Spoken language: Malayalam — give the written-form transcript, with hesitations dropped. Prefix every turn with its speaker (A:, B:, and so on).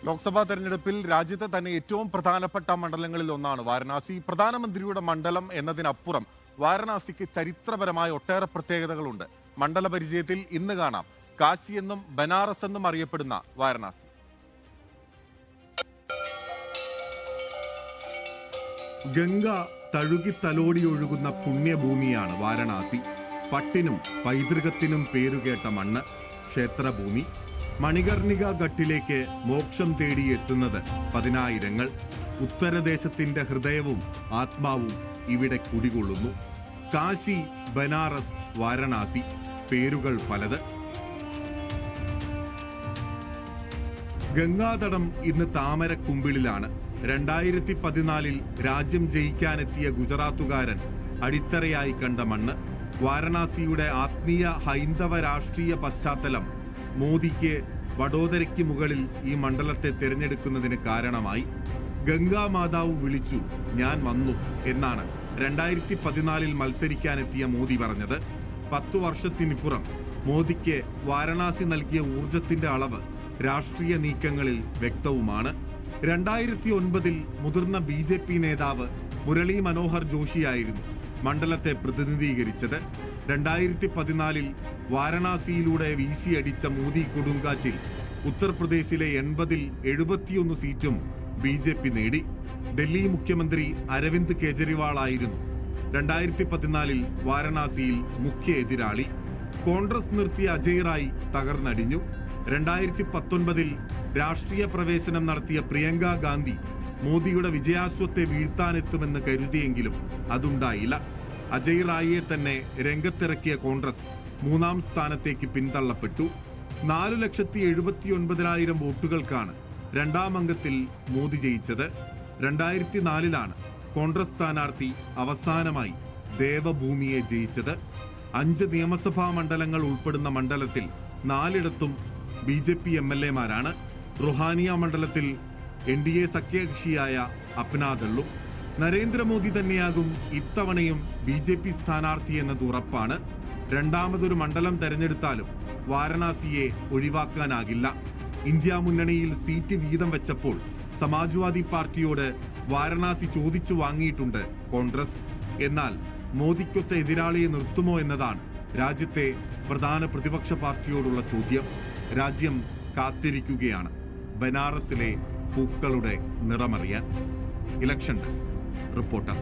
A: ലോക്സഭാ തെരഞ്ഞെടുപ്പിൽ രാജ്യത്തെ തന്നെ ഏറ്റവും പ്രധാനപ്പെട്ട മണ്ഡലങ്ങളിൽ ഒന്നാണ് വാരണാസി. പ്രധാനമന്ത്രിയുടെ മണ്ഡലം എന്നതിനപ്പുറം വാരണാസിക്ക് ചരിത്രപരമായ ഒട്ടേറെ പ്രത്യേകതകളുണ്ട്. മണ്ഡല പരിചയത്തിൽ ഇന്ന് കാണാം കാശി എന്നും ബനാറസ് എന്നും അറിയപ്പെടുന്ന വാരണാസി. ഗംഗ തഴുകി തലോടിയൊഴുകുന്ന പുണ്യഭൂമിയാണ് വാരണാസി. പട്ടിനും പൈതൃകത്തിനും പേരുകേട്ട മണ്ണ്, ക്ഷേത്രഭൂമി. മണികർണിക ഘട്ടിലേക്ക് മോക്ഷം തേടിയെത്തുന്നത് പതിനായിരങ്ങൾ. ഉത്തരദേശത്തിന്റെ ഹൃദയവും ആത്മാവും ഇവിടെ കുടികൊള്ളുന്നു. കാശി, ബനാറസ്, വാരണാസി, പേരുകൾ പലത്. ഗംഗാതടം ഇന്ന് താമരക്കുമ്പിളിലാണ്. 2014 രാജ്യം ജയിക്കാനെത്തിയ ഗുജറാത്തുകാരൻ അടിത്തറയായി കണ്ട മണ്ണ്. വാരണാസിയുടെ ആത്മീയ ഹൈന്ദവ രാഷ്ട്രീയ പശ്ചാത്തലം മോദിക്ക് വഡോദരയ്ക്ക് മുകളിൽ ഈ മണ്ഡലത്തെ തിരഞ്ഞെടുക്കുന്നതിന് കാരണമായി. ഗംഗാ മാതാവ് വിളിച്ചു, ഞാൻ വന്നു എന്നാണ് 2014 മത്സരിക്കാനെത്തിയ മോദി പറഞ്ഞത്. 10 വർഷത്തിനിപ്പുറം മോദിക്ക് വാരണാസി നൽകിയ ഊർജത്തിന്റെ അളവ് രാഷ്ട്രീയ നീക്കങ്ങളിൽ വ്യക്തവുമാണ്. 2009 മുതിർന്ന BJP നേതാവ് മുരളി മനോഹർ ജോഷിയായിരുന്നു മണ്ഡലത്തെ പ്രതിനിധീകരിച്ചത്. 2014 വാരണാസിയിലൂടെ വീശിയടിച്ച മോദി കൊടുങ്കാറ്റിൽ ഉത്തർപ്രദേശിലെ 80-ൽ 71 സീറ്റും BJP നേടി. ഡൽഹി മുഖ്യമന്ത്രി അരവിന്ദ് കെജ്രിവാൾ ആയിരുന്നു 2014 വാരണാസിയിൽ മുഖ്യ എതിരാളി. കോൺഗ്രസ് നിർത്തിയ അജയ് റായ് തകർന്നടിഞ്ഞു. 2019 രാഷ്ട്രീയ പ്രവേശനം നടത്തിയ പ്രിയങ്ക ഗാന്ധി മോദിയുടെ വിജയാശ്വത്തെ വീഴ്ത്താനെത്തുമെന്ന് കരുതിയെങ്കിലും അതുണ്ടായില്ല. അജയ് റായിയെ തന്നെ രംഗത്തിറക്കിയ കോൺഗ്രസ് 3ാം സ്ഥാനത്തേക്ക് പിന്തള്ളപ്പെട്ടു. 4,79,000 വോട്ടുകൾക്കാണ് 2ാം അംഗത്തിൽ മോദി ജയിച്ചത്. 2004 കോൺഗ്രസ് സ്ഥാനാർത്ഥി അവസാനമായി ദേവഭൂമിയെ ജയിച്ചത്. 5 നിയമസഭാ മണ്ഡലങ്ങൾ ഉൾപ്പെടുന്ന മണ്ഡലത്തിൽ 4ഇടത്തും BJP MLA-മാരാണ്. റുഹാനിയ മണ്ഡലത്തിൽ NDA സഖ്യകക്ഷിയായ അപ്നാദളും. നരേന്ദ്രമോദി തന്നെയാകും ഇത്തവണയും BJP സ്ഥാനാർത്ഥി എന്നത് ഉറപ്പാണ്. 2ാമതൊരു മണ്ഡലം തെരഞ്ഞെടുത്താലും വാരണാസിയെ ഒഴിവാക്കാനാകില്ല. ഇന്ത്യ മുന്നണിയിൽ സീറ്റ് വീതം വെച്ചപ്പോൾ സമാജ്വാദി പാർട്ടിയോട് വാരണാസി ചോദിച്ചു വാങ്ങിയിട്ടുണ്ട് കോൺഗ്രസ്. എന്നാൽ മോദിക്കൊത്ത എതിരാളിയെ നിർത്തുമോ എന്നതാണ് രാജ്യത്തെ പ്രധാന പ്രതിപക്ഷ പാർട്ടിയോടുള്ള ചോദ്യം. രാജ്യം കാത്തിരിക്കുകയാണ് ബനാറസിലെ പൂക്കളുടെ നിറമറിയാൻ. Election desk reporter.